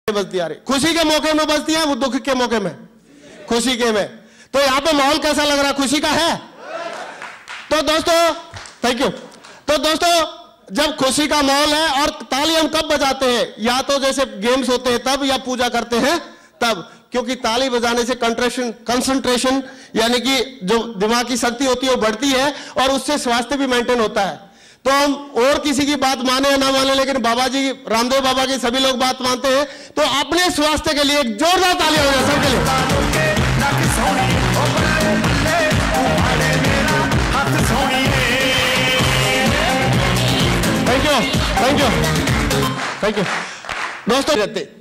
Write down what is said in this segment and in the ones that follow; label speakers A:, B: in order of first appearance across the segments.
A: बजती आ रही, खुशी के मौके में बजती है, वो दुख के मौके में, खुशी के में। तो यहां पे माहौल कैसा लग रहा है? खुशी का है। तो दोस्तों थैंक यू। तो दोस्तों जब खुशी का माहौल है, और ताली हम कब बजाते हैं? या तो जैसे गेम्स होते हैं तब, या पूजा करते हैं तब, क्योंकि ताली बजाने से कंसंट्रेशन यानी कि जो दिमाग की शक्ति होती है वो बढ़ती है, और उससे स्वास्थ्य भी मेंटेन होता है। तो हम और किसी की बात माने या ना माने, लेकिन बाबा जी, रामदेव बाबा की सभी लोग बात मानते हैं। तो अपने स्वास्थ्य के लिए एक जोरदार ताली हो जाए सबके लिए। Thank you thank you thank you. दोस्तों रहते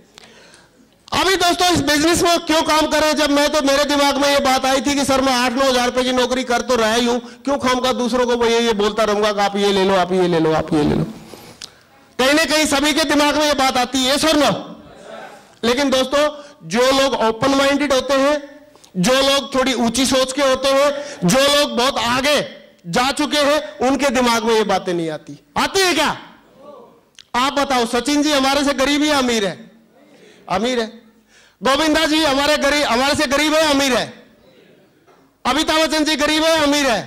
A: अभी दोस्तों इस बिजनेस में क्यों काम करें? जब मैं तो मेरे दिमाग में ये बात आई थी कि सर मैं 8-9 हजार रुपए की नौकरी कर तो रहा ही हूं, क्यों खामखा दूसरों को ये बोलता रहूंगा कि आप ये ले लो, आप ये ले लो, आप ये ले लो। कहीं ना कहीं सभी के दिमाग में ये बात आती है, सर ना। लेकिन दोस्तों जो लोग ओपन माइंडेड होते हैं, जो लोग थोड़ी ऊंची सोच के होते हैं, जो लोग बहुत आगे जा चुके हैं, उनके दिमाग में ये बातें नहीं आती। आती है क्या? आप बताओ। सचिन जी हमारे से गरीब है अमीर है? अमीर है। गोविंदा जी हमारे से गरीब है अमीर है? अमिताभ बच्चन जी गरीब है अमीर है?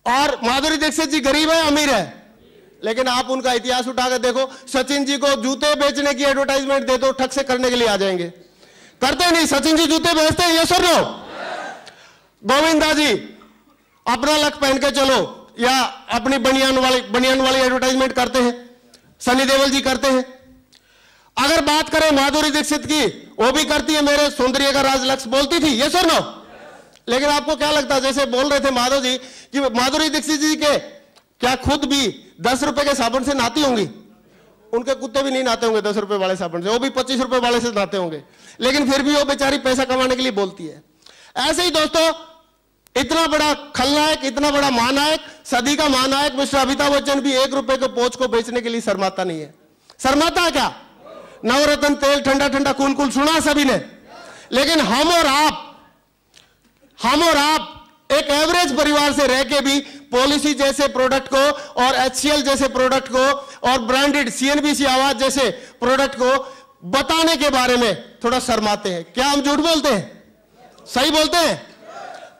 A: और माधुरी दीक्षित जी गरीब है अमीर है? लेकिन आप उनका इतिहास उठाकर देखो, सचिन जी को जूते बेचने की एडवर्टाइजमेंट दे दो, ठग से करने के लिए आ जाएंगे। करते नहीं, सचिन जी जूते बेचते हैं, ये सुन लो। गोविंदा जी अपना लक पहन के चलो, या अपनी बनियान वाली एडवर्टाइजमेंट करते हैं, सनी देओल जी करते हैं। अगर बात करें माधुरी दीक्षित की, वो भी करती है, मेरे सौंदर्य का राज लक्ष्य बोलती थी, ये सुनो। लेकिन आपको क्या लगता है, जैसे बोल रहे थे माधव जी कि माधुरी दीक्षित जी के क्या खुद भी 10 रुपए के साबुन से नहाती होंगी? उनके कुत्ते भी नहीं नहाते होंगे 10 रुपए वाले साबुन से, वो भी 25 रुपए वाले से नहाते होंगे, लेकिन फिर भी वो बेचारी पैसा कमाने के लिए बोलती है। ऐसे ही दोस्तों इतना बड़ा खलनायक, इतना बड़ा महानायक, सदी का महानायक मिस्टर अमिताभ बच्चन भी 1 रुपए के पोंछ को बेचने के लिए शर्माता नहीं है। शर्माता है क्या? नवरत्न तेल ठंडा ठंडा कूल कूल सुना सभी ने। लेकिन हम और आप एक एवरेज परिवार से रह के भी पॉलिसी जैसे प्रोडक्ट को, और HCL जैसे प्रोडक्ट को, और ब्रांडेड CNBC आवाज जैसे प्रोडक्ट को बताने के बारे में थोड़ा शर्माते हैं। क्या हम झूठ बोलते हैं? सही बोलते हैं?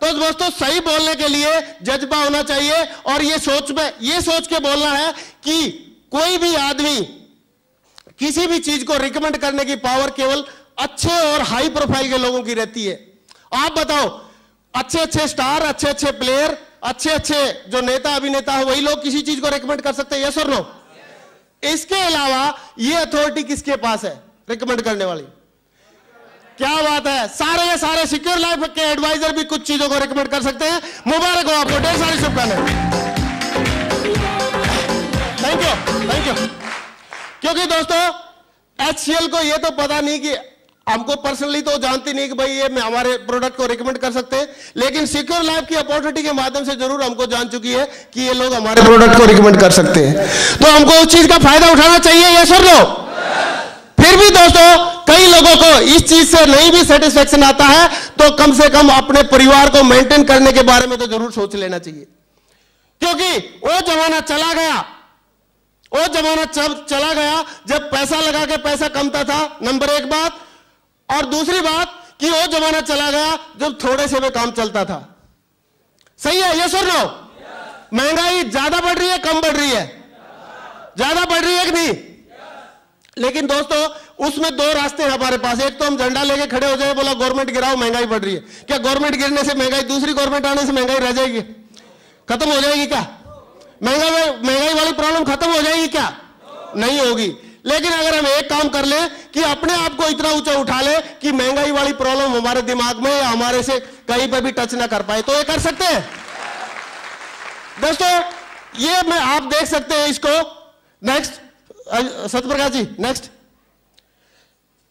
A: तो दोस्तों सही बोलने के लिए जज्बा होना चाहिए, और ये सोच के बोलना है कि कोई भी आदमी किसी भी चीज को रिकमेंड करने की पावर केवल अच्छे और हाई प्रोफाइल के लोगों की रहती है। आप बताओ, अच्छे स्टार, अच्छे प्लेयर, अच्छे जो नेता अभिनेता है, वही लोग किसी चीज को रिकमेंड कर सकते हैं, यस और नो? इसके अलावा ये अथॉरिटी किसके पास है रिकमेंड करने वाली? क्या बात है, सारे सिक्योर लाइफ के एडवाइजर भी कुछ चीजों को रिकमेंड कर सकते हैं। मुबारक हो आपको, ढेर सारी शुभकामनाएं। Thank you. क्योंकि दोस्तों HCL को ये तो पता नहीं कि हमको पर्सनली तो जानती नहीं कि भाई ये हमारे प्रोडक्ट को रिकमेंड कर सकते हैं, लेकिन सिक्योर लाइफ की अपॉर्चुनिटी के माध्यम से जरूर हमको जान चुकी है कि ये लोग हमारे प्रोडक्ट को रिकमेंड कर सकते हैं। तो हमको उस चीज का फायदा उठाना चाहिए, यस और नो? फिर भी दोस्तों कई लोगों को इस चीज से नहीं भी सेटिस्फेक्शन आता है, तो कम से कम अपने परिवार को मेंटेन करने के बारे में तो जरूर सोच लेना चाहिए। क्योंकि वो जमाना चला गया जब पैसा लगा के पैसा कमता था, नंबर 1 बात। और दूसरी बात कि वो जमाना चला गया जब थोड़े से में काम चलता था। सही है, यस और नो? महंगाई ज्यादा बढ़ रही है कम बढ़ रही है? ज्यादा बढ़ रही है कि नहीं? लेकिन दोस्तों उसमें 2 रास्ते हैं हमारे पास। एक तो हम झंडा लेके खड़े हो जाए, बोला गवर्नमेंट गिराओ महंगाई बढ़ रही है। क्या गवर्नमेंट गिरने से महंगाई, दूसरी गवर्नमेंट आने से महंगाई रह जाएगी? खत्म हो जाएगी क्या? महंगाई वाली प्रॉब्लम खत्म हो जाएगी क्या? नहीं होगी। लेकिन अगर हम एक काम कर ले कि अपने आप को इतना ऊंचा उठा ले कि महंगाई वाली प्रॉब्लम हमारे दिमाग में या हमारे से कहीं पर भी टच ना कर पाए, तो ये कर सकते हैं दोस्तों। ये मैं आप देख सकते हैं इसको। नेक्स्ट सत्यप्रकाश जी, नेक्स्ट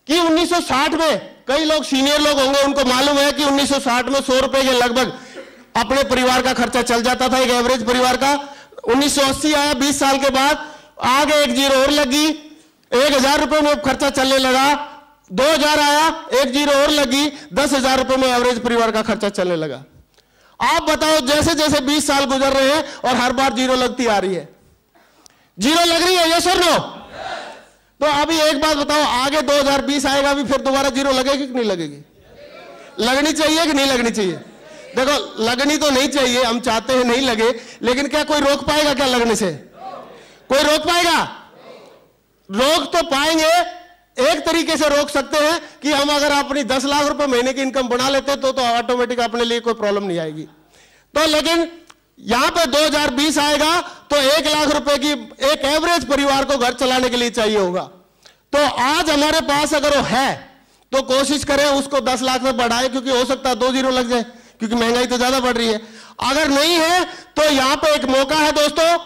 A: कि 1960 में, कई लोग सीनियर लोग होंगे उनको मालूम है कि 1960 में 100 रुपए के लगभग अपने परिवार का खर्चा चल जाता था, एक एवरेज परिवार का। 1980 आया, 20 साल के बाद आगे एक जीरो और लगी, 1000 रुपए में खर्चा चलने लगा। 2000 आया, एक जीरो और लगी, 10,000 रुपए में एवरेज परिवार का खर्चा चलने लगा। आप बताओ, जैसे जैसे 20 साल गुजर रहे हैं और हर बार जीरो लगती आ रही है। जीरो लग रही है, यस और नो? तो अभी एक बात बताओ, आगे 2020 आएगा, अभी फिर दोबारा जीरो लगेगी कि नहीं लगेगी? लगनी चाहिए कि नहीं लगनी चाहिए? देखो, लगनी तो नहीं चाहिए, हम चाहते हैं नहीं लगे, लेकिन क्या कोई रोक पाएगा क्या लगने से? कोई रोक पाएगा? रोक तो पाएंगे, एक तरीके से रोक सकते हैं कि हम अगर अपनी 10 लाख रुपए महीने की इनकम बना लेते तो ऑटोमेटिक अपने लिए कोई प्रॉब्लम नहीं आएगी। तो लेकिन यहां पे 2020 आएगा तो 1 लाख रुपए की एक एवरेज परिवार को घर चलाने के लिए चाहिए होगा। तो आज हमारे पास अगर वो है तो कोशिश करें उसको 10 लाख में बढ़ाए, क्योंकि हो सकता है 2 जीरो लग जाए, क्योंकि महंगाई तो ज्यादा बढ़ रही है। अगर नहीं है तो यहां पे एक मौका है दोस्तों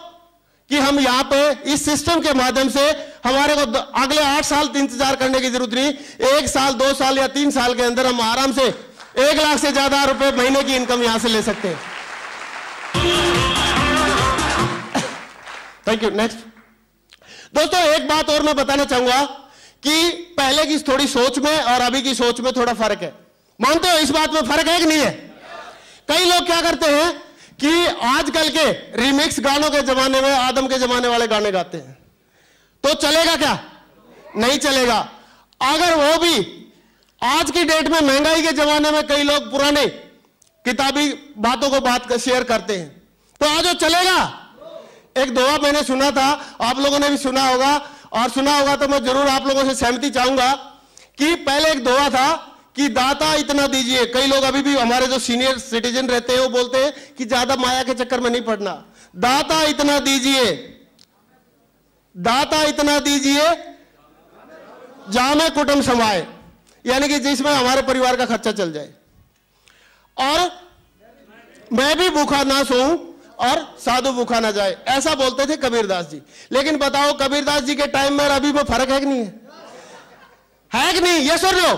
A: कि हम यहां पे इस सिस्टम के माध्यम से हमारे को अगले 8 साल इंतजार करने की जरूरत नहीं, 1 साल 2 साल या 3 साल के अंदर हम आराम से 1 लाख से ज्यादा रुपए महीने की इनकम यहां से ले सकते हैं। Thank you. नेक्स्ट दोस्तों, एक बात और मैं बताना चाहूंगा कि पहले की थोड़ी सोच में और अभी की सोच में थोड़ा फर्क है। मानते हो इस बात में फर्क है कि नहीं है? कई लोग क्या करते हैं कि आजकल के रिमिक्स गानों के जमाने में आदम के जमाने वाले गाने गाते हैं, तो चलेगा क्या? नहीं चलेगा। अगर वो भी आज की डेट में महंगाई के जमाने में कई लोग पुराने किताबी बातों को बात शेयर करते हैं, तो आज वो चलेगा? एक दोहा मैंने सुना था, आप लोगों ने भी सुना होगा, और सुना होगा तो मैं जरूर आप लोगों से सहमति चाहूंगा कि पहले एक दोहा था कि दाता इतना दीजिए। कई लोग अभी भी हमारे जो सीनियर सिटीजन रहते हैं वो बोलते हैं कि ज्यादा माया के चक्कर में नहीं पड़ना। दाता इतना दीजिए, दाता इतना दीजिए जामे कुटुंब समाए, यानी कि जिसमें हमारे परिवार का खर्चा चल जाए, और मैं भी भूखा ना सोऊं और साधु भूखा ना जाए, ऐसा बोलते थे कबीरदास जी। लेकिन बताओ कबीरदास जी के टाइम में अभी में फर्क है कि नहीं है कि नहीं? यस और नो?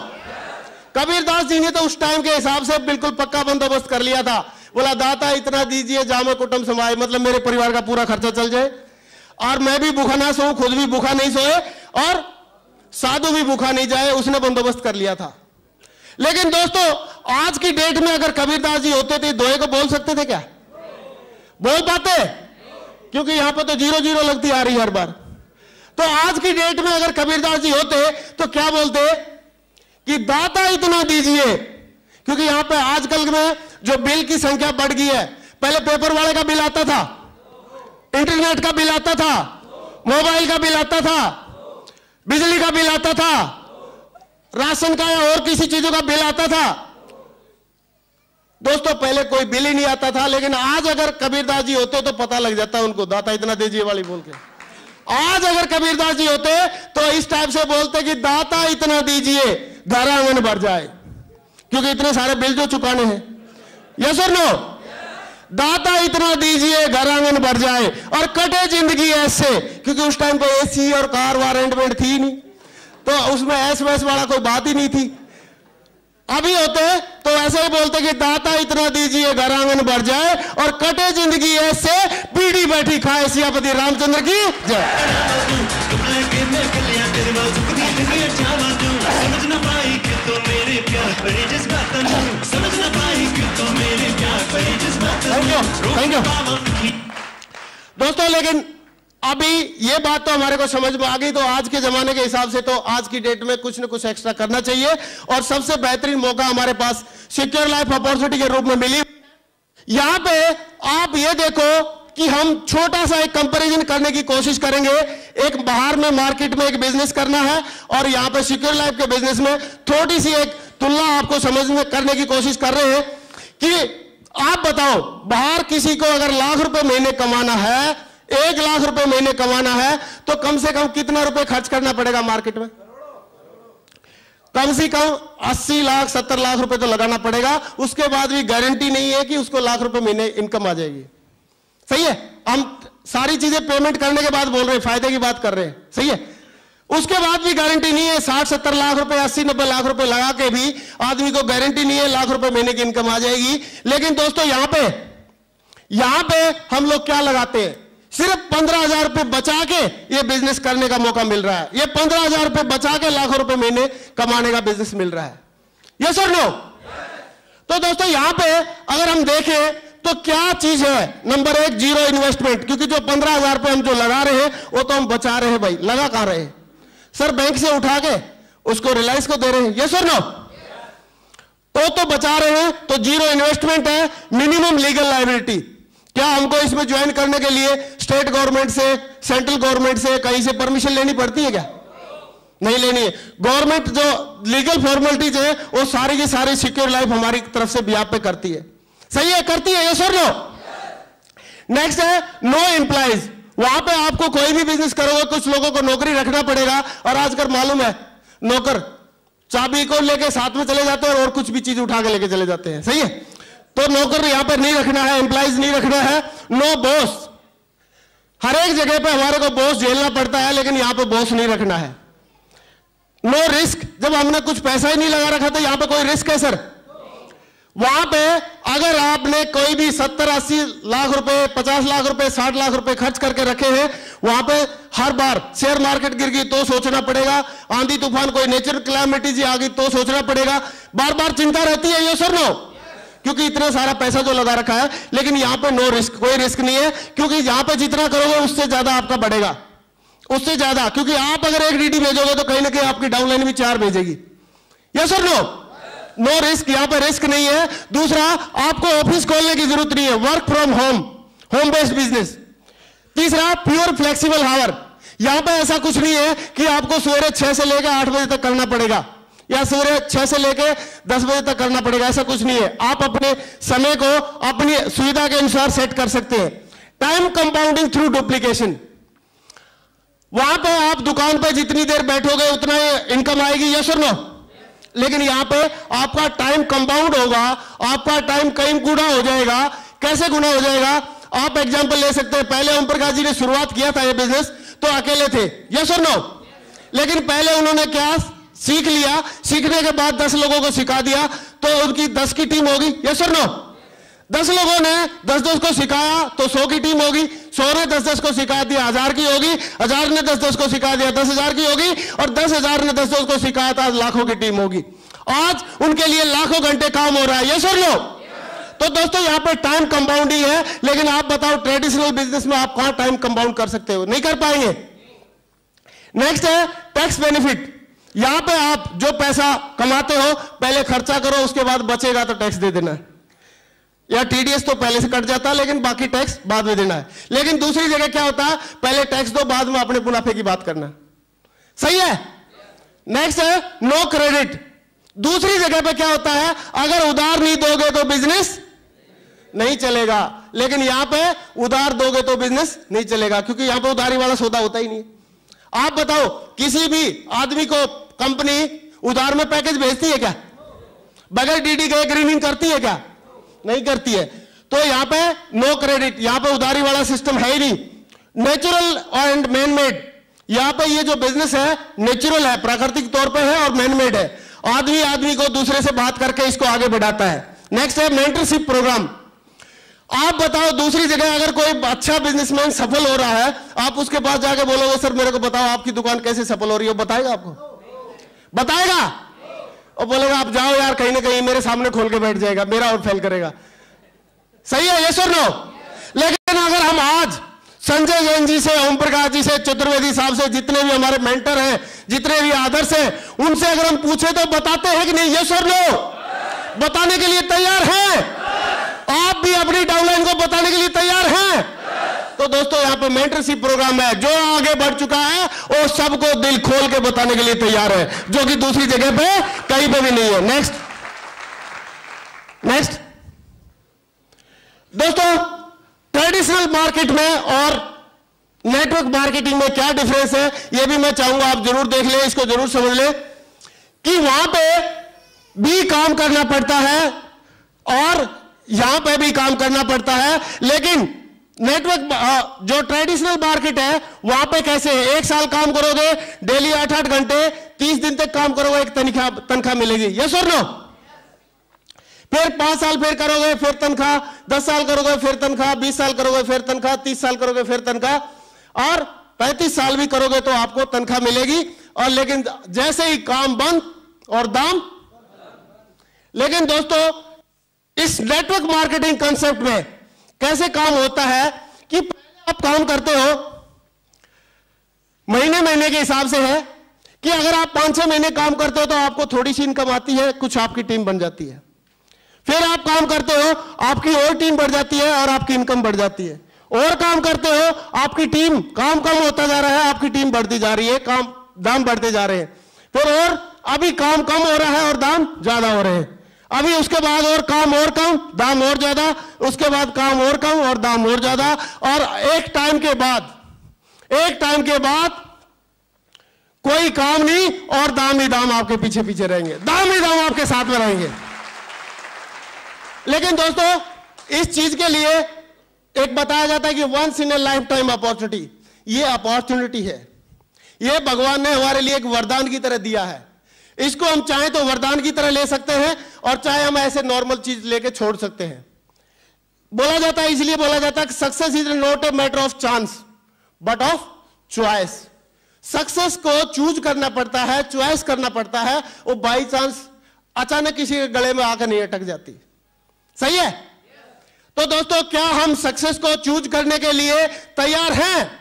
A: कबीरदास जी ने तो उस टाइम के हिसाब से बिल्कुल पक्का बंदोबस्त कर लिया था। बोला दाता इतना दीजिए जामे कुटुंब समाए, मतलब मेरे परिवार का पूरा खर्चा चल जाए, और मैं भी भूखा ना सोऊं, खुद भी भूखा नहीं सोए, और साधु भी भूखा नहीं जाए, उसने बंदोबस्त कर लिया था। लेकिन दोस्तों आज की डेट में अगर कबीरदास जी होते थे दोहे को बोल सकते थे क्या? बोल पाते? क्योंकि यहां पर तो 0 0 लगती आ रही हर बार। तो आज की डेट में अगर कबीरदास जी होते तो क्या बोलते कि दाता इतना दीजिए, क्योंकि यहां पे आजकल में जो बिल की संख्या बढ़ गई है। पहले पेपर वाले का बिल आता था, इंटरनेट का बिल आता था, मोबाइल का बिल आता था, बिजली का बिल आता था, राशन का या और किसी चीजों का बिल आता था। दोस्तों पहले कोई बिल ही नहीं आता था, लेकिन आज अगर कबीरदास जी होते तो पता लग जाता उनको, दाता इतना दीजिए वाली बोल के। आज अगर कबीरदास जी होते तो इस टाइप से बोलते कि दाता इतना दीजिए घर आंगन भर जाए, क्योंकि इतने सारे बिल जो चुकाने हैं। यस और नो? दाता इतना दीजिए घर आंगन भर जाए और कटे जिंदगी ऐसे, क्योंकि उस टाइम पे एसी और कार वारंटमेंट थी नहीं, तो उसमें एस वैस वाला कोई बात ही नहीं थी। अभी होते तो ऐसे ही बोलते कि दाता इतना दीजिए घर आंगन भर जाए और कटे जिंदगी ऐसे, पीढ़ी बैठी खाए सियापति रामचंद्र की जय। थैंक यू दोस्तों। लेकिन अभी ये बात तो हमारे को समझ में आ गई, तो आज के जमाने के हिसाब से तो आज की डेट में कुछ न कुछ एक्स्ट्रा करना चाहिए, और सबसे बेहतरीन मौका हमारे पास सिक्योर लाइफ अपॉर्चुनिटी के रूप में मिली। यहां पे आप ये देखो कि हम छोटा सा एक कंपैरिजन करने की कोशिश करेंगे। एक बाहर में मार्केट में एक बिजनेस करना है, और यहां पे सिक्योर लाइफ के बिजनेस में थोड़ी सी एक तुलना आपको समझने करने की कोशिश कर रहे हैं कि आप बताओ बाहर किसी को अगर लाख रुपए महीने कमाना है, 1 लाख रुपए महीने कमाना है, तो कम से कम कितना रुपए खर्च करना पड़ेगा मार्केट में? कम से कम 80 लाख 70 लाख रुपए तो लगाना पड़ेगा। उसके बाद भी गारंटी नहीं है कि उसको लाख रुपए महीने इनकम आ जाएगी। सही है? हम सारी चीजें पेमेंट करने के बाद बोल रहे हैं, फायदे की बात कर रहे हैं। सही है? उसके बाद भी गारंटी नहीं है। 60-70 लाख रुपए 80-90 लाख रुपए लगा के भी आदमी को गारंटी नहीं है लाख रुपए महीने की इनकम आ जाएगी। लेकिन दोस्तों यहां पे हम लोग क्या लगाते हैं? सिर्फ 15,000 रुपए बचा के ये बिजनेस करने का मौका मिल रहा है। ये 15,000 रुपए बचा के लाखों रुपए महीने कमाने का बिजनेस मिल रहा है। यस और नो? तो दोस्तों यहां पे अगर हम देखें तो क्या चीज है? नंबर 1 जीरो इन्वेस्टमेंट, क्योंकि जो 15,000 रुपए हम जो लगा रहे हैं वो तो हम बचा रहे हैं भाई, लगा कहां रहे हैं? सर बैंक से उठा के उसको रिलायंस को दे रहे हैं, यस और नो? तो बचा रहे हैं, तो जीरो इन्वेस्टमेंट है, मिनिमम लीगल लायबिलिटी। क्या हमको इसमें ज्वाइन करने के लिए स्टेट गवर्नमेंट से, सेंट्रल गवर्नमेंट से कहीं से परमिशन लेनी पड़ती है क्या? नहीं लेनी है। गवर्नमेंट जो लीगल फॉर्मेलिटीज है वो सारी की सारी सिक्योर लाइफ हमारी तरफ से बिहाफ पे करती है, सही है? करती है, यस और नो? नेक्स्ट है नो एम्प्लॉइज। वहां पे आपको कोई भी बिजनेस करोगे कुछ लोगों को नौकरी रखना पड़ेगा, और आजकल मालूम है नौकर चाबी को लेके साथ में चले जाते हैं और कुछ भी चीज उठा के लेके चले जाते हैं, सही है? तो नौकर यहां पर नहीं रखना है, एम्प्लॉइज नहीं रखना है। नो बॉस, हर एक जगह पे हमारे को बॉस झेलना पड़ता है, लेकिन यहां पे बॉस नहीं रखना है। नो रिस्क, जब हमने कुछ पैसा ही नहीं लगा रखा तो यहां पे कोई रिस्क है सर? वहां पे अगर आपने कोई भी 70-80 लाख रुपए, 50 लाख रुपए, 60 लाख रुपए खर्च करके रखे हैं, वहां पे हर बार शेयर मार्केट गिर गई तो सोचना पड़ेगा, आंधी तूफान कोई नेचुरल क्लैमिटी आ गई तो सोचना पड़ेगा, बार बार चिंता रहती है, ये सर नो? क्योंकि इतना सारा पैसा जो लगा रखा है। लेकिन यहां पे नो रिस्क, कोई रिस्क नहीं है, क्योंकि यहां पे जितना करोगे उससे ज्यादा आपका बढ़ेगा, उससे ज्यादा। क्योंकि आप अगर एक डीडी भेजोगे तो कहीं ना कहीं आपकी डाउनलाइन भी 4 भेजेगी, यस और नो? नो रिस्क, यहां पर रिस्क नहीं है। दूसरा, आपको ऑफिस खोलने की जरूरत नहीं है, work from home, home based business. तीसरा, प्योर फ्लेक्सिबल हावर, यहां पर ऐसा कुछ नहीं है कि आपको सवेरे 6 से लेकर 8 बजे तक करना पड़ेगा या सवेरे 6 से लेकर 10 बजे तक करना पड़ेगा, ऐसा कुछ नहीं है। आप अपने समय को अपनी सुविधा के अनुसार सेट कर सकते हैं। टाइम कंपाउंडिंग थ्रू डुप्लीकेशन, वहां पे आप दुकान पे जितनी देर बैठोगे उतना इनकम आएगी, यस और नो? लेकिन यहां पे आपका टाइम कंपाउंड होगा, आपका टाइम कई गुना हो जाएगा। कैसे गुना हो जाएगा? आप एग्जांपल ले सकते हैं। पहले ओम प्रकाश जी ने शुरुआत किया था ये बिजनेस तो अकेले थे, यस और नो? लेकिन पहले उन्होंने क्या सीख लिया, सीखने के बाद 10 लोगों को सिखा दिया तो उनकी 10 की टीम होगी, यस और नो? 10 लोगों ने 10-10 को सिखाया तो 100 की टीम होगी, 100 ने 10-10 को सिखा दिया 1000 की होगी, 1000 ने 10-10 को सिखा दिया 10,000 की होगी, और 10,000 ने 10-10 को सिखाया था लाखों की टीम होगी। आज उनके लिए लाखों घंटे काम हो रहा है, यस और नो? तो दोस्तों यहां पे टाइम कंपाउंडिंग है। लेकिन आप बताओ ट्रेडिशनल बिजनेस में आप कहां टाइम कंपाउंड कर सकते हो? नहीं कर पाएंगे। नेक्स्ट है टैक्स बेनिफिट, यहां पे आप जो पैसा कमाते हो पहले खर्चा करो, उसके बाद बचेगा तो टैक्स दे देना है, या टीडीएस तो पहले से कट जाता है लेकिन बाकी टैक्स बाद में देना है। लेकिन दूसरी जगह क्या होता है, पहले टैक्स दो बाद में अपने मुनाफे की बात करना, सही है? नेक्स्ट है नो क्रेडिट, दूसरी जगह पे क्या होता है, अगर उधार नहीं दोगे तो बिजनेस नहीं चलेगा, लेकिन यहां पे उधार दोगे तो बिजनेस नहीं चलेगा, क्योंकि यहां पे उधारी वाला सौदा होता ही नहीं। आप बताओ किसी भी आदमी को कंपनी उधार में पैकेज भेजती है क्या? बगैर डीडी के ग्रीनिंग करती है क्या? नहीं करती है। तो यहां पे नो क्रेडिट, यहां पे उधारी वाला सिस्टम है ही नहीं। नेचुरल एंड मैन मेड, यहां पे ये जो बिजनेस है नेचुरल है, प्राकृतिक तौर पे है, और मैन मेड है। आदमी आदमी को दूसरे से बात करके इसको आगे बढ़ाता है। नेक्स्ट है मेंटरशिप प्रोग्राम। आप बताओ दूसरी जगह अगर कोई अच्छा बिजनेसमैन सफल हो रहा है, आप उसके पास जाके बोलोगे सर मेरे को बताओ आपकी दुकान कैसे सफल हो रही है, बताएगा आपको? बताएगा? और बोलेगा आप जाओ यार, कहीं ना कहीं मेरे सामने खोल के बैठ जाएगा, मेरा और फेल करेगा, सही है, यस और नो? लेकिन अगर हम आज संजय जैन जी से, ओम प्रकाश जी से, चतुर्वेदी साहब से, जितने भी हमारे मेंटर हैं, जितने भी आदर्श हैं, उनसे अगर हम पूछे तो बताते हैं कि नहीं, यस और नो? बताने के लिए तैयार हैं? आप भी अपनी डाउनलाइन को बताने के लिए तैयार हैं? तो दोस्तों यहां पे मेंटरशिप प्रोग्राम है, जो आगे बढ़ चुका है वो सबको दिल खोल के बताने के लिए तैयार है, जो कि दूसरी जगह पे कहीं पे भी नहीं है। नेक्स्ट दोस्तों, ट्रेडिशनल मार्केट में और नेटवर्क मार्केटिंग में क्या डिफरेंस है, ये भी मैं चाहूंगा आप जरूर देख ले, इसको जरूर समझ ले कि वहां पे भी काम करना पड़ता है और यहां पे भी काम करना पड़ता है। लेकिन नेटवर्क जो ट्रेडिशनल मार्केट है वहां पे कैसे है, 1 साल काम करोगे, डेली 8-8 घंटे, 30 दिन तक काम करोगे, एक तनख्वाह मिलेगी, यस और नो? फिर 5 साल फिर करोगे फिर तनख्वाह, 10 साल करोगे फिर तनख्वाह, 20 साल करोगे फिर तनख्वाह, 30 साल करोगे फिर तनख्वाह, और 35 साल भी करोगे तो आपको तनख्वाह मिलेगी। और लेकिन जैसे ही काम बंद और दाम। लेकिन दोस्तों इस नेटवर्क मार्केटिंग कंसेप्ट में कैसे काम होता है कि आप काम करते हो, महीने महीने के हिसाब से है, कि अगर आप 5-6 महीने काम करते हो तो आपको थोड़ी सी इनकम आती है, कुछ आपकी टीम बन जाती है। फिर आप काम करते हो, आपकी और टीम बढ़ जाती है और आपकी इनकम बढ़ जाती है। और काम करते हो, आपकी टीम काम कम होता जा रहा है, आपकी टीम बढ़ती जा रही है, काम दाम बढ़ते जा रहे हैं। फिर और अभी काम कम हो रहा है और दाम ज्यादा हो रहे हैं। अभी उसके बाद और काम और कम, दाम और ज्यादा, उसके बाद काम और कम और दाम और ज्यादा, और एक टाइम के बाद कोई काम नहीं और दाम ही दाम आपके पीछे पीछे रहेंगे, दाम ही दाम आपके साथ में रहेंगे। लेकिन दोस्तों, इस चीज के लिए एक बताया जाता है कि once in a lifetime opportunity, ये अपॉर्चुनिटी है, ये भगवान ने हमारे लिए एक वरदान की तरह दिया है। इसको हम चाहें तो वरदान की तरह ले सकते हैं और चाहे हम ऐसे नॉर्मल चीज लेके छोड़ सकते हैं। बोला जाता है, इसलिए बोला जाता है कि success is not a matter of chance but of choice. Success को चूज करना पड़ता है, चॉइस करना पड़ता है, वो बाई चांस अचानक किसी के गले में आकर नहीं अटक जाती। सही है? तो दोस्तों, क्या हम सक्सेस को चूज करने के लिए तैयार हैं?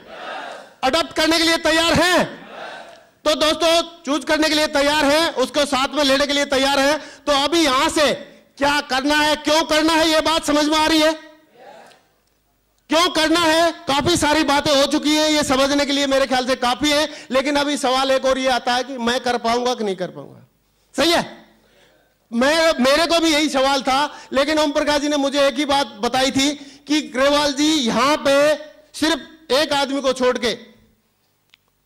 A: अडॉप्ट करने के लिए तैयार हैं? तो दोस्तों, चूज करने के लिए तैयार है, उसको साथ में लेने के लिए तैयार है। तो अभी यहां से क्या करना है, क्यों करना है, यह बात समझ में आ रही है? क्यों करना है? काफी सारी बातें हो चुकी है, ये समझने के लिए मेरे ख्याल से काफी है। लेकिन अभी सवाल एक और ये आता है कि मैं कर पाऊंगा कि नहीं कर पाऊंगा। सही है? मेरे को भी यही सवाल था, लेकिन ओम प्रकाश जी ने मुझे एक ही बात बताई थी कि ग्रेवाल जी, यहां पे सिर्फ एक आदमी को छोड़ के,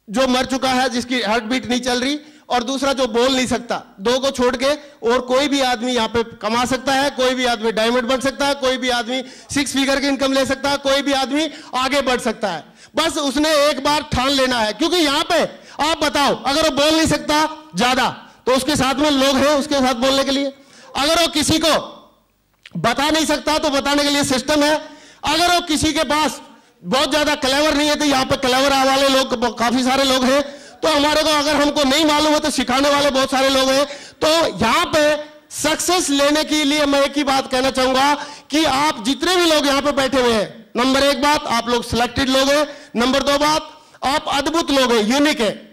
A: जो मर चुका है, जिसकी हार्ट बीट नहीं चल रही, और दूसरा जो बोल नहीं सकता, दो को छोड़ के और कोई भी आदमी यहां पे कमा सकता है, कोई भी आदमी डायमंड बन सकता है, कोई भी आदमी 6 फिगर की इनकम ले सकता है, कोई भी आदमी आगे बढ़ सकता है। बस उसने एक बार ठान लेना है। क्योंकि यहां पे आप बताओ, अगर वो बोल नहीं सकता ज्यादा तो उसके साथ में लोग हैं उसके साथ बोलने के लिए। अगर वो किसी को बता नहीं सकता तो बताने के लिए सिस्टम है। अगर वो किसी के पास बहुत ज्यादा क्लेवर नहीं है तो यहां पे क्लेवर वाले लोग काफी सारे लोग हैं। तो हमारे को अगर हमको नहीं मालूम है तो सिखाने वाले बहुत सारे लोग हैं। तो यहां पे सक्सेस लेने के लिए मैं एक ही बात कहना चाहूंगा कि आप जितने भी लोग यहां पे बैठे हुए हैं, नंबर 1 बात, आप लोग सिलेक्टेड लोग हैं। नंबर 2 बात, आप अद्भुत लोग हैं, यूनिक है।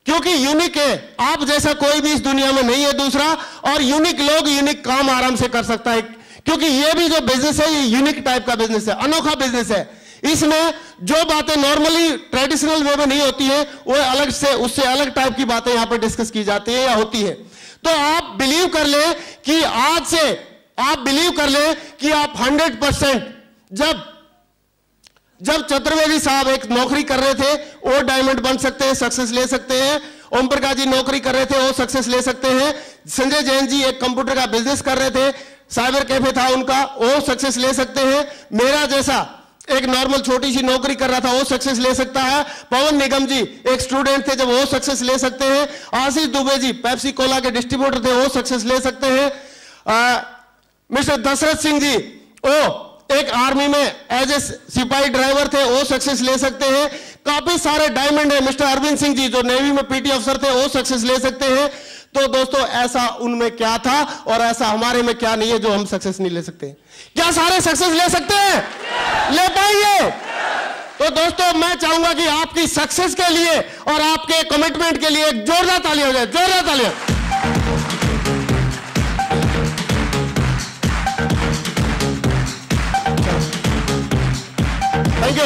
A: क्योंकि यूनिक है, आप जैसा कोई भी इस दुनिया में नहीं है दूसरा। और यूनिक लोग यूनिक काम आराम से कर सकता है। क्योंकि ये भी जो बिजनेस है, ये यूनिक टाइप का बिजनेस है, अनोखा बिजनेस है। इसमें जो बातें नॉर्मली ट्रेडिशनल वे में नहीं होती है, वो अलग से, उससे अलग टाइप की बातें यहां पर डिस्कस की जाती है या होती है। तो आप बिलीव कर ले कि आज से आप बिलीव कर ले कि आप 100% जब चतुर्वेदी साहब एक नौकरी कर रहे थे, वो डायमंड बन सकते हैं, सक्सेस ले सकते हैं। ओम प्रकाश जी नौकरी कर रहे थे, वो सक्सेस ले सकते हैं। संजय जैन जी एक कंप्यूटर का बिजनेस कर रहे थे, साइबर कैफे था उनका, वो सक्सेस ले सकते हैं। मेरा जैसा एक नॉर्मल छोटी सी नौकरी कर रहा था, वो सक्सेस ले सकता है। पवन निगम जी एक स्टूडेंट थे, जब वो सक्सेस ले सकते हैं। आशीष दुबे जी पेप्सी कोला के डिस्ट्रीब्यूटर थे, वो सक्सेस ले सकते हैं। मिस्टर दशरथ सिंह जी वो एक आर्मी में एज ए सिपाही ड्राइवर थे, वो सक्सेस ले सकते हैं। काफी सारे डायमंड है। मिस्टर अरविंद सिंह जी जो नेवी में पीटी अफसर थे, वो सक्सेस ले सकते हैं। तो दोस्तों, ऐसा उनमें क्या था और ऐसा हमारे में क्या नहीं है जो हम सक्सेस नहीं ले सकते? क्या सारे सक्सेस ले सकते हैं? ले पाएंगे? तो दोस्तों, मैं चाहूंगा कि आपकी सक्सेस के लिए और आपके कमिटमेंट के लिए एक जोरदार तालियां हो जाए, जोरदार तालियां। Thank you.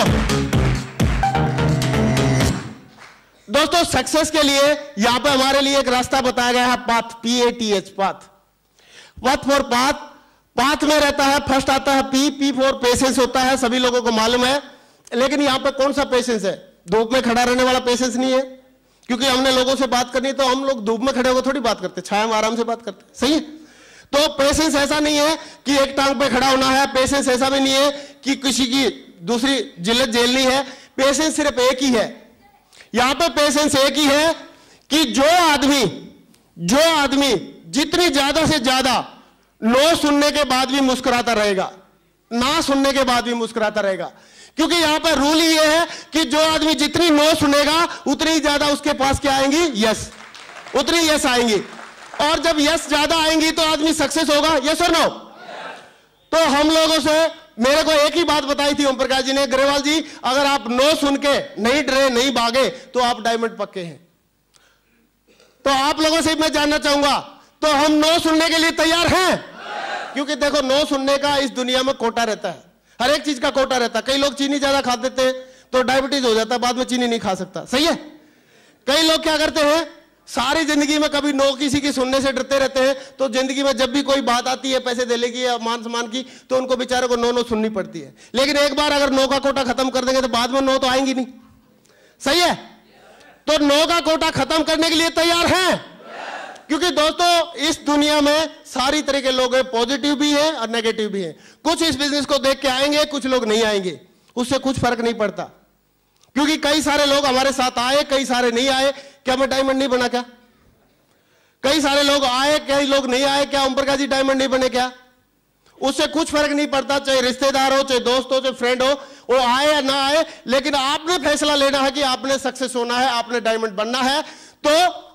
A: दोस्तों, सक्सेस के लिए यहां पे हमारे लिए एक रास्ता बताया गया है, path, PATH, path. Path for path, path में रहता है, फर्स्ट आता है P फॉर पेशेंस होता है, सभी लोगों को मालूम है। लेकिन यहां पे कौन सा पेशेंस है? धूप में खड़ा रहने वाला पेशेंस नहीं है। क्योंकि हमने लोगों से बात करनी है तो हम लोग धूप में खड़े होकर थोड़ी बात करते, छाया में आराम से बात करते। सही है? तो पेशेंस ऐसा नहीं है कि एक टांग पे खड़ा होना है। पेशेंस ऐसा भी नहीं है कि किसी की दूसरी जिल्लत झेलनी है। पेशेंस सिर्फ एक ही है। यहां पे पेशेंस एक ही है कि जो आदमी जितनी ज्यादा से ज्यादा नो सुनने के बाद भी मुस्कुराता रहेगा, ना सुनने के बाद भी मुस्कुराता रहेगा। क्योंकि यहां पर रूल ये है कि जो आदमी जितनी नो सुनेगा उतनी ज्यादा उसके पास क्या आएंगी? यस, उतनी यस आएंगी। और जब यस ज्यादा आएंगी तो आदमी सक्सेस होगा। यस और नो? तो हम लोगों से मेरे को एक ही बात बताई थी ओम प्रकाश जी ने, ग्रेवाल जी अगर आप नो सुन के नहीं डरे, नहीं भागे तो आप डायमंड पक्के हैं। तो आप लोगों से मैं जानना चाहूंगा, तो हम नो सुनने के लिए तैयार हैं? क्योंकि देखो, नो सुनने का इस दुनिया में कोटा रहता है, हर एक चीज का कोटा रहता है। कई लोग चीनी ज्यादा खा देते हैं तो डायबिटीज हो जाता है, बाद में चीनी नहीं खा सकता, सही है। कई लोग क्या करते हैं, सारी जिंदगी में कभी नो किसी की सुनने से डरते रहते हैं, तो जिंदगी में जब भी कोई बात आती है पैसे देने की या मान सम्मान की, तो उनको बेचारे को नो नो सुननी पड़ती है। लेकिन एक बार अगर नो का कोटा खत्म कर देंगे तो बाद में नो तो आएंगी नहीं, सही है। तो नो का कोटा खत्म करने के लिए तैयार हैं? क्योंकि दोस्तों, इस दुनिया में सारी तरह के लोग हैं, पॉजिटिव भी हैं और नेगेटिव भी हैं। कुछ इस बिजनेस को देख के आएंगे, कुछ लोग नहीं आएंगे, उससे कुछ फर्क नहीं पड़ता। क्योंकि कई सारे लोग हमारे साथ आए, कई सारे नहीं आए। क्या मैं डायमंड नहीं बना क्या? कई सारे लोग आए, कई लोग नहीं आए, क्या ओम प्रकाश जी डायमंड नहीं बने क्या? उससे कुछ फर्क नहीं पड़ता, चाहे रिश्तेदार हो, चाहे दोस्त हो, चाहे फ्रेंड हो, वो आए या ना आए, लेकिन आपने फैसला लेना है कि आपने सक्सेस होना है, आपने डायमंड बनना है। तो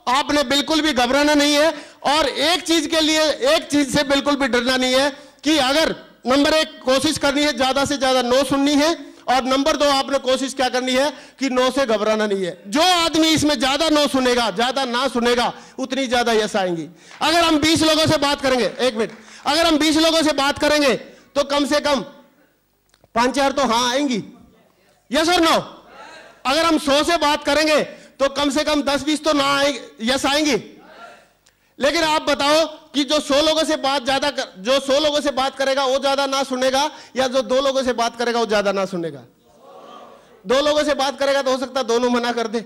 A: आपने बिल्कुल भी घबराना नहीं है, और एक चीज के लिए, एक चीज से बिल्कुल भी डरना नहीं है कि अगर नंबर 1 कोशिश करनी है ज्यादा से ज्यादा नो सुननी है, और नंबर 2 आपने कोशिश क्या करनी है कि नो से घबराना नहीं है। जो आदमी इसमें ज्यादा नो सुनेगा, ज्यादा ना सुनेगा, उतनी ज्यादा यस आएंगी। अगर हम 20 लोगों से बात करेंगे, एक मिनट, अगर हम 20 लोगों से बात करेंगे तो कम से कम 5-4 तो हाँ आएंगी, यस और नो। अगर हम 100 से बात करेंगे तो कम से कम 10-20 तो ना आएंगे, यस आएंगी। लेकिन आप बताओ कि जो 100 लोगों से बात जो 100 लोगों से बात करेगा वो ज्यादा ना सुनेगा, या जो 2 लोगों से बात करेगा वो ज्यादा ना सुनेगा? 2 लोगों से बात करेगा तो हो सकता है दोनों मना कर दे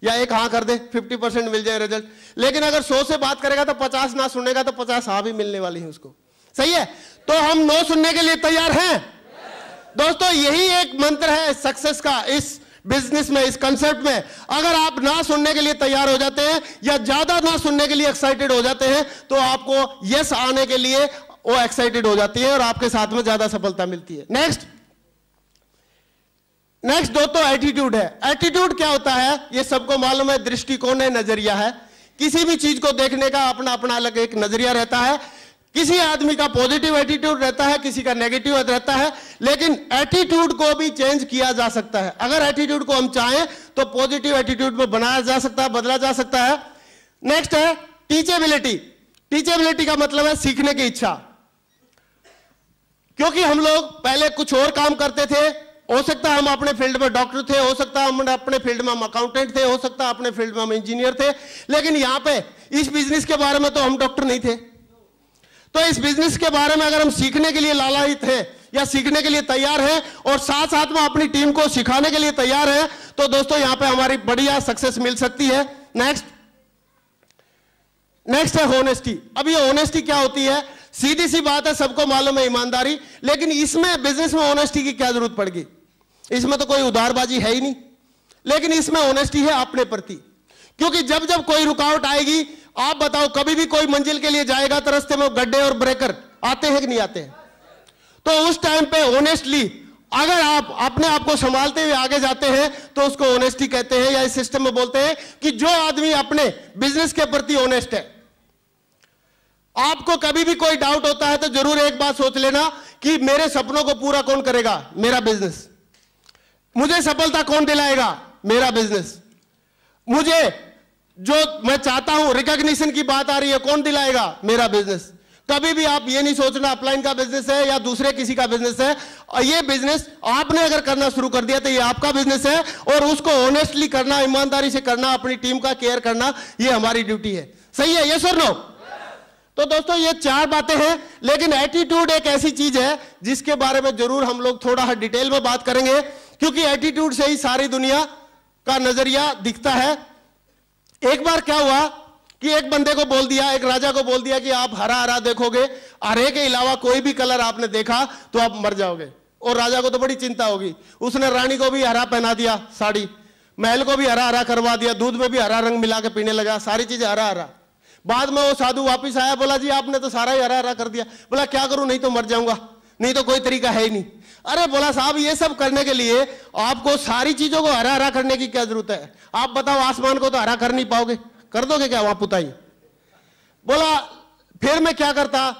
A: या एक हाँ कर दे, 50% मिल जाए रिजल्ट। लेकिन अगर 100 से बात करेगा तो 50 ना सुनेगा, तो 50 हाँ भी मिलने वाली है उसको, सही है। तो हम नो सुनने के लिए तैयार हैं? दोस्तों, यही एक मंत्र है सक्सेस का इस बिजनेस में, इस कंसेप्ट में। अगर आप ना सुनने के लिए तैयार हो जाते हैं या ज्यादा ना सुनने के लिए एक्साइटेड हो जाते हैं, तो आपको यस आने के लिए वो एक्साइटेड हो जाती है और आपके साथ में ज्यादा सफलता मिलती है। नेक्स्ट दोस्तों, एटीट्यूड है। एटीट्यूड क्या होता है ये सबको मालूम है, दृष्टिकोण है, नजरिया है। किसी भी चीज को देखने का अपना अपना अलग एक नजरिया रहता है। किसी आदमी का पॉजिटिव एटीट्यूड रहता है, किसी का नेगेटिव रहता है, लेकिन एटीट्यूड को भी चेंज किया जा सकता है। अगर एटीट्यूड को हम चाहें तो पॉजिटिव एटीट्यूड में बनाया जा सकता है, बदला जा सकता है। नेक्स्ट है टीचेबिलिटी। टीचेबिलिटी का मतलब है सीखने की इच्छा। क्योंकि हम लोग पहले कुछ और काम करते थे, हो सकता है हम अपने फील्ड में डॉक्टर थे, हो सकता है हम अपने फील्ड में हम अकाउंटेंट थे, हो सकता है अपने फील्ड में हम इंजीनियर थे, लेकिन यहां पे इस बिजनेस के बारे में तो हम डॉक्टर नहीं थे। तो इस बिजनेस के बारे में अगर हम सीखने के लिए लालायित हैं या सीखने के लिए तैयार हैं और साथ साथ में अपनी टीम को सिखाने के लिए तैयार हैं, तो दोस्तों यहां पे हमारी बढ़िया सक्सेस मिल सकती है। नेक्स्ट है होनेस्टी। अब ये होनेस्टी क्या होती है? सीधी सी बात है, सबको मालूम है ईमानदारी, लेकिन इसमें बिजनेस में होनेस्टी की क्या जरूरत पड़ेगी? इसमें तो कोई उधारबाजी है ही नहीं, लेकिन इसमें होनेस्टी है अपने प्रति। क्योंकि जब जब कोई रुकावट आएगी, आप बताओ, कभी भी कोई मंजिल के लिए जाएगा तो रास्ते में गड्ढे और ब्रेकर आते हैं कि नहीं आते हैं? तो उस टाइम पे ऑनेस्टली अगर आप अपने आप को संभालते हुए आगे जाते हैं तो उसको ऑनेस्टी कहते हैं, या इस सिस्टम में बोलते हैं कि जो आदमी अपने बिजनेस के प्रति ऑनेस्ट है। आपको कभी भी कोई डाउट होता है तो जरूर एक बात सोच लेना कि मेरे सपनों को पूरा कौन करेगा? मेरा बिजनेस। मुझे सफलता कौन दिलाएगा? मेरा बिजनेस। मुझे जो मैं चाहता हूं, रिकॉग्निशन की बात आ रही है, कौन दिलाएगा? मेरा बिजनेस। कभी भी आप ये नहीं सोचना अपलाइन का बिजनेस है या दूसरे किसी का बिजनेस है। और ये बिजनेस आपने अगर करना शुरू कर दिया तो ये आपका बिजनेस है, और उसको ऑनेस्टली करना, ईमानदारी से करना, अपनी टीम का केयर करना, ये हमारी ड्यूटी है। सही है? यस और नो? तो दोस्तों ये 4 बातें हैं, लेकिन एटीट्यूड एक ऐसी चीज है जिसके बारे में जरूर हम लोग थोड़ा डिटेल में बात करेंगे, क्योंकि एटीट्यूड से ही सारी दुनिया का नजरिया दिखता है। एक बार क्या हुआ कि एक बंदे को बोल दिया, एक राजा को बोल दिया कि आप हरा हरा देखोगे, हरे के अलावा कोई भी कलर आपने देखा तो आप मर जाओगे। और राजा को तो बड़ी चिंता होगी। उसने रानी को भी हरा पहना दिया साड़ी, महल को भी हरा हरा करवा दिया, दूध में भी हरा रंग मिला के पीने लगा, सारी चीजें हरा हरा। बाद में वो साधु वापिस आया, बोला जी आपने तो सारा ही हरा हरा कर दिया। बोला क्या करूं, नहीं तो मर जाऊंगा, नहीं तो कोई तरीका है ही नहीं। अरे बोला साहब, ये सब करने के लिए आपको सारी चीजों को हरा हरा करने की क्या जरूरत है? आप बताओ, आसमान को तो हरा कर नहीं पाओगे, कर दोगे क्या वहां पुताई? बोला फिर मैं क्या करता?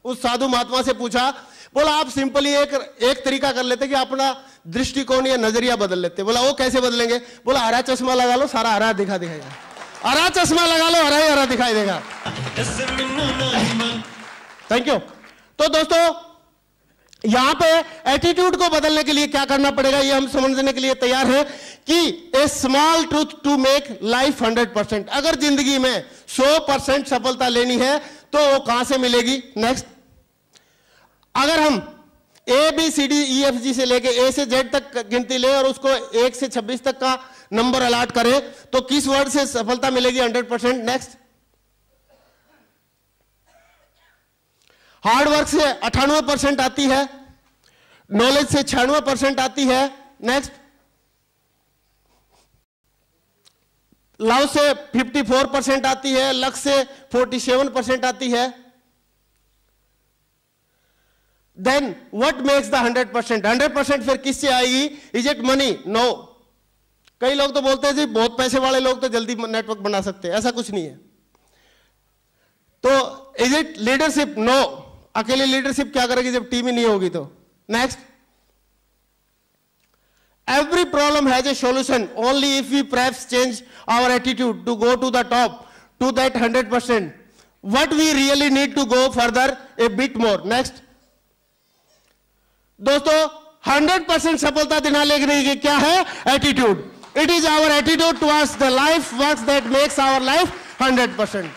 A: उस साधु महात्मा से पूछा। बोला आप सिंपली एक तरीका कर लेते कि अपना दृष्टिकोण या नजरिया बदल लेते। बोला वो कैसे बदलेंगे? बोला हरा चश्मा लगा लो, सारा हरा दिखा दिखाएगा। हरा चश्मा लगा लो, हरा ही हरा दिखाई देगा। Thank you. तो दोस्तों यहां पे एटीट्यूड को बदलने के लिए क्या करना पड़ेगा, ये हम समझने के लिए तैयार हैं कि a small truth to make life 100%। अगर जिंदगी में 100% सफलता लेनी है तो वो कहां से मिलेगी? नेक्स्ट, अगर हम ABCDEFG से लेके A से Z तक गिनती ले और उसको 1 से 26 तक का नंबर अलॉट करें तो किस वर्ड से सफलता मिलेगी 100%? नेक्स्ट, हार्ड वर्क से 98% आती है, नॉलेज से 96% आती है। नेक्स्ट, लव से 54% आती है, लक से 47% आती है। Then what makes the 100%? 100% फिर किससे आएगी? Is it money? नो। कई लोग तो बोलते हैं जी बहुत पैसे वाले लोग तो जल्दी नेटवर्क बना सकते हैं, ऐसा कुछ नहीं है। तो इज इट लीडरशिप? नो। अकेले लीडरशिप क्या करेगी जब टीम ही नहीं होगी तो। Next, every problem has a solution only if we perhaps change our attitude to go to the top, to that 100%. What we really need to go further a bit more. Next, दोस्तों 100% सफलता दिलाने के लिए क्या है? Attitude. It is our attitude towards the life works that makes our life 100%।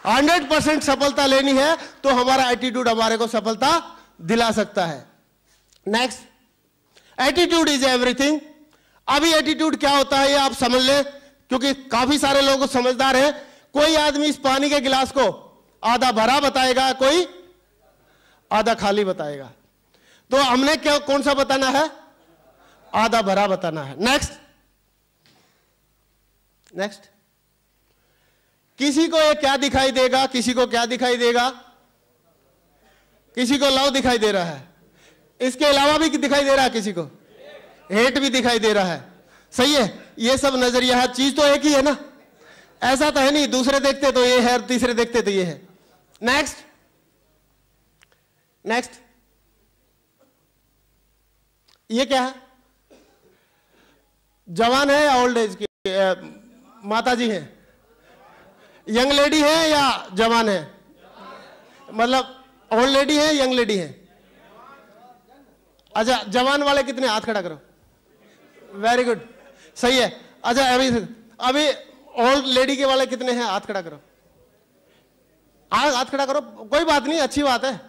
A: 100% सफलता लेनी है तो हमारा एटीट्यूड हमारे को सफलता दिला सकता है। Next, attitude is everything. अभी एटीट्यूड क्या होता है ये आप समझ ले, क्योंकि काफी सारे लोग समझदार हैं। कोई आदमी इस पानी के गिलास को आधा भरा बताएगा, कोई आधा खाली बताएगा। तो हमने क्या कौन सा बताना है? आधा भरा बताना है। नेक्स्ट, नेक्स्ट, किसी को ये क्या दिखाई देगा? किसी को क्या दिखाई देगा? किसी को लव दिखाई दे रहा है, इसके अलावा भी दिखाई दे रहा है, किसी को हेट भी दिखाई दे रहा है। सही है, ये सब नजरिया है, चीज तो एक ही है ना, ऐसा तो है नहीं दूसरे देखते तो ये है, तीसरे देखते तो ये है। नेक्स्ट, नेक्स्ट, ये क्या है? जवान है या ओल्ड एज की माता जी है? यंग लेडी है या जवान है? मतलब ओल्ड लेडी है, यंग लेडी है? अच्छा, जवान वाले कितने? हाथ खड़ा करो। वेरी गुड, सही है। अच्छा, अभी ओल्ड लेडी के वाले कितने हैं? हाथ खड़ा करो, हाथ खड़ा करो। कोई बात नहीं, अच्छी बात है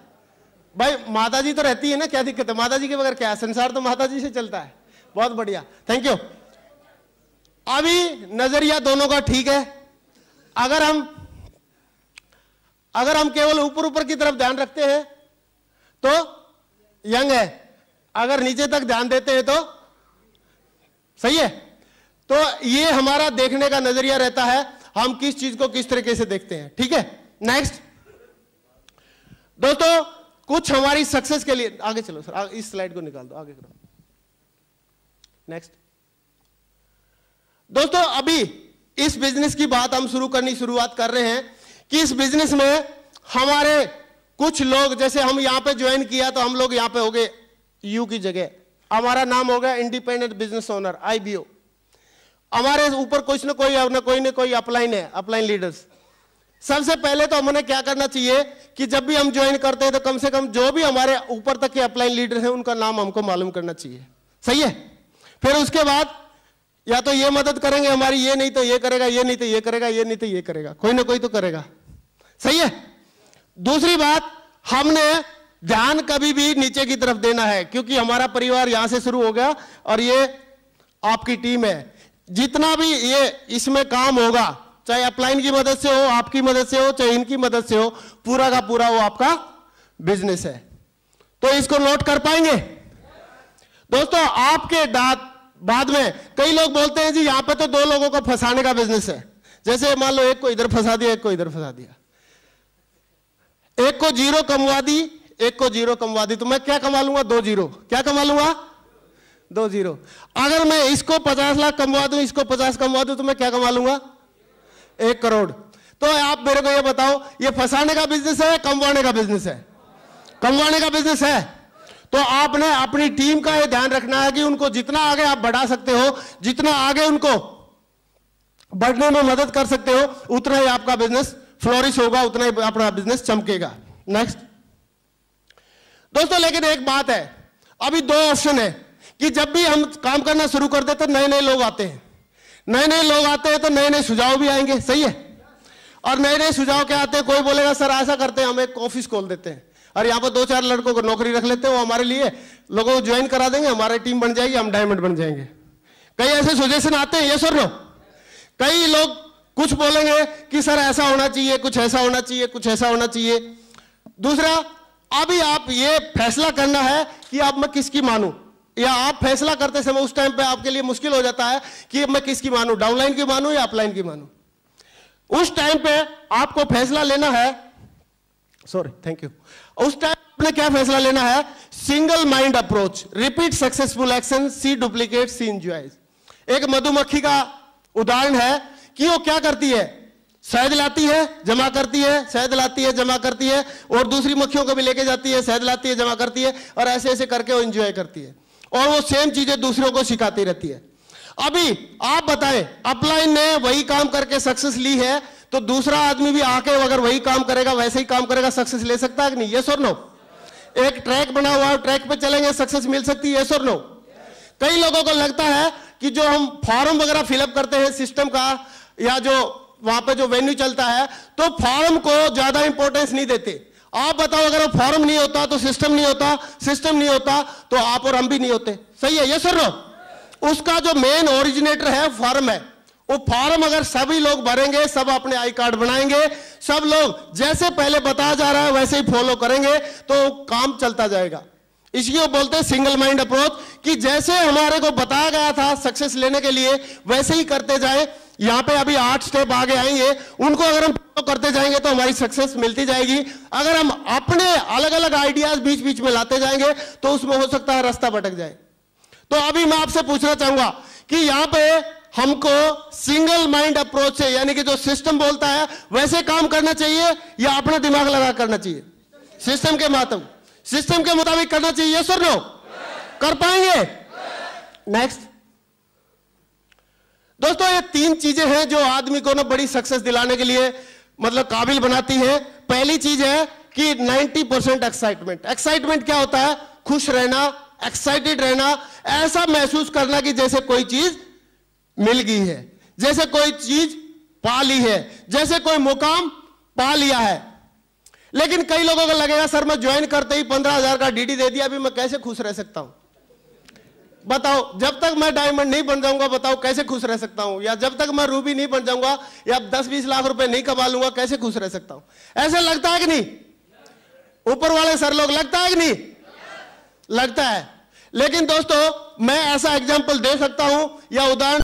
A: भाई, माता जी तो रहती है ना, क्या दिक्कत है? माता जी के बगैर क्या है? संसार तो माता जी से चलता है। बहुत बढ़िया, थैंक यू। अभी नजरिया दोनों का ठीक है। अगर हम केवल ऊपर ऊपर की तरफ ध्यान रखते हैं तो यंग है, अगर नीचे तक ध्यान देते हैं तो सही है। तो ये हमारा देखने का नजरिया रहता है, हम किस चीज को किस तरीके से देखते हैं। ठीक है, नेक्स्ट दोस्तों, कुछ हमारी सक्सेस के लिए, आगे चलो सर, इस स्लाइड को निकाल दो, आगे करो। नेक्स्ट दोस्तों, अभी इस बिजनेस की बात हम शुरुआत कर रहे हैं कि इस बिजनेस में हमारे कुछ लोग, जैसे हम यहां पे ज्वाइन किया तो हम लोग यहां पे हो गए यू की जगह, हमारा नाम हो गया इंडिपेंडेंट बिजनेस ओनर, IBO। हमारे ऊपर कुछ न कोई अपलाइन है, अपलाइन लीडर्स। सबसे पहले तो हमने क्या करना चाहिए कि जब भी हम ज्वाइन करते हैं तो कम से कम जो भी हमारे ऊपर तक के अपलाइन लीडर हैं उनका नाम हमको मालूम करना चाहिए। सही है, फिर उसके बाद या तो ये मदद करेंगे हमारी, ये नहीं तो ये करेगा, ये नहीं तो ये करेगा, ये नहीं तो ये करेगा, कोई ना कोई तो करेगा। सही है। दूसरी बात, हमने ध्यान कभी भी नीचे की तरफ देना है, क्योंकि हमारा परिवार यहां से शुरू हो गया और ये आपकी टीम है। जितना भी ये इसमें काम होगा, चाहे अपलाइन की मदद से हो, आपकी मदद से हो, चाहे इनकी मदद से हो, पूरा का पूरा वो आपका बिजनेस है। तो इसको नोट कर पाएंगे दोस्तों? आपके बाद में कई लोग बोलते हैं जी यहां पे तो दो लोगों को फंसाने का बिजनेस है। जैसे मान लो एक को इधर फंसा दिया, एक को इधर फंसा दिया, एक को जीरो कमवा दी, एक को जीरो कमवा दी, तो मैं क्या कमा लूंगा? 2 जीरो। क्या कमा लूंगा? 2 जीरो। अगर मैं इसको 50 लाख कमवा दूं, इसको 50 कमवा दूं, तो मैं क्या कमा लूंगा? 1 करोड़। तो आप मेरे को ये बताओ, ये फंसाने का बिजनेस है, कमवाने का बिजनेस है? कमवाने का बिजनेस है। तो आपने अपनी टीम का ये ध्यान रखना है कि उनको जितना आगे आप बढ़ा सकते हो, जितना आगे उनको बढ़ने में मदद कर सकते हो, उतना ही आपका बिजनेस फ्लोरिश होगा, उतना ही अपना बिजनेस चमकेगा। नेक्स्ट दोस्तों, लेकिन एक बात है, अभी दो ऑप्शन है कि जब भी हम काम करना शुरू कर देते तो नए नए लोग आते हैं, नए नए लोग आते हैं तो नए नए सुझाव भी आएंगे, सही है। और नए नए सुझाव क्या आते हैं, कोई बोलेगा सर ऐसा करते हैं, हम एक ऑफिस खोल देते हैं और यहाँ पर 2-4 लड़कों को नौकरी रख लेते हैं, वो हमारे लिए लोगों को ज्वाइन करा देंगे, हमारी टीम बन जाएगी, हम डायमंड बन जाएंगे। कई ऐसे सजेशन आते हैं, ये सर नो। कई लोग कुछ बोलेंगे कि सर ऐसा होना चाहिए, कुछ ऐसा होना चाहिए, कुछ ऐसा होना चाहिए। दूसरा, अभी आप ये फैसला करना है कि अब मैं किसकी मानूं, या आप फैसला करते समय उस टाइम पे आपके लिए मुश्किल हो जाता है कि मैं किसकी मानूं, डाउनलाइन की मानूं या अपलाइन की मानूं। उस टाइम पे आपको फैसला लेना है, सॉरी थैंक यू, उस टाइम आपने क्या फैसला लेना है, single mind approach, repeat successful action, see duplicate, see enjoy. एक मधुमक्खी का उदाहरण है कि वो क्या करती है, शहद लाती है, जमा करती है, शहद लाती है, जमा करती है, और दूसरी मक्खियों को भी लेके जाती है, शहद लाती है, जमा करती है, और ऐसे ऐसे करके वो एंजॉय करती है, और वो सेम चीजें दूसरों को सिखाती रहती है। अभी आप बताएं, अपलाइन ने वही काम करके सक्सेस ली है, तो दूसरा आदमी भी आके अगर वही काम करेगा, वैसे ही काम करेगा, सक्सेस ले सकता है कि नहीं, यस और नो। एक ट्रैक बना हुआ है, ट्रैक पे चलेंगे, सक्सेस मिल सकती है, यस और नो। कई लोगों को लगता है कि जो हम फॉर्म वगैरह फिलअप करते हैं सिस्टम का, या जो वहां पे जो वेन्यू चलता है, तो फॉर्म को ज्यादा इंपॉर्टेंस नहीं देते। आप बताओ, अगर वो फॉर्म नहीं होता तो सिस्टम नहीं होता, सिस्टम नहीं होता तो आप और हम भी नहीं होते, सही है, यस और नो। उसका जो मेन ओरिजिनेटर है फॉर्म है, वो फॉर्म अगर सभी लोग भरेंगे, सब अपने आई कार्ड बनाएंगे, सब लोग जैसे पहले बताया जा रहा है वैसे ही फॉलो करेंगे, तो काम चलता जाएगा। इसलिए बोलते हैं सिंगल माइंड अप्रोच, कि जैसे हमारे को बताया गया था सक्सेस लेने के लिए वैसे ही करते जाए। यहां पे अभी 8 स्टेप आगे आएंगे, उनको अगर हम फॉलो करते जाएंगे तो हमारी सक्सेस मिलती जाएगी। अगर हम अपने अलग अलग आइडियाज बीच बीच में लाते जाएंगे तो उसमें हो सकता है रास्ता भटक जाए। तो अभी मैं आपसे पूछना चाहूंगा कि यहां पे हमको सिंगल माइंड अप्रोच से, यानी कि जो सिस्टम बोलता है वैसे काम करना चाहिए या अपना दिमाग लगा करना चाहिए, सिस्टम के मुताबिक करना चाहिए, यस और नो। कर पाएंगे? नेक्स्ट दोस्तों, ये 3 चीजें हैं जो आदमी को ना बड़ी सक्सेस दिलाने के लिए मतलब काबिल बनाती है। पहली चीज है कि 90% एक्साइटमेंट। एक्साइटमेंट क्या होता है? खुश रहना, एक्साइटेड रहना, ऐसा महसूस करना कि जैसे कोई चीज मिल गई है, जैसे कोई चीज पा ली है, जैसे कोई मुकाम पा लिया है। लेकिन कई लोगों को लगेगा सर मैं ज्वाइन करते ही 15,000 का डीडी दे दिया, अभी मैं कैसे खुश रह सकता हूं? बताओ, जब तक मैं डायमंड नहीं बन जाऊंगा बताओ कैसे खुश रह सकता हूं? या जब तक मैं रूबी नहीं बन जाऊंगा या 10-20 लाख रुपए नहीं कमा लूंगा कैसे खुश रह सकता हूं? ऐसे लगता है कि नहीं? ऊपर वाले सर लोग, लगता है कि नहीं? लगता है। लेकिन दोस्तों मैं ऐसा एग्जाम्पल दे सकता हूं या उदाहरण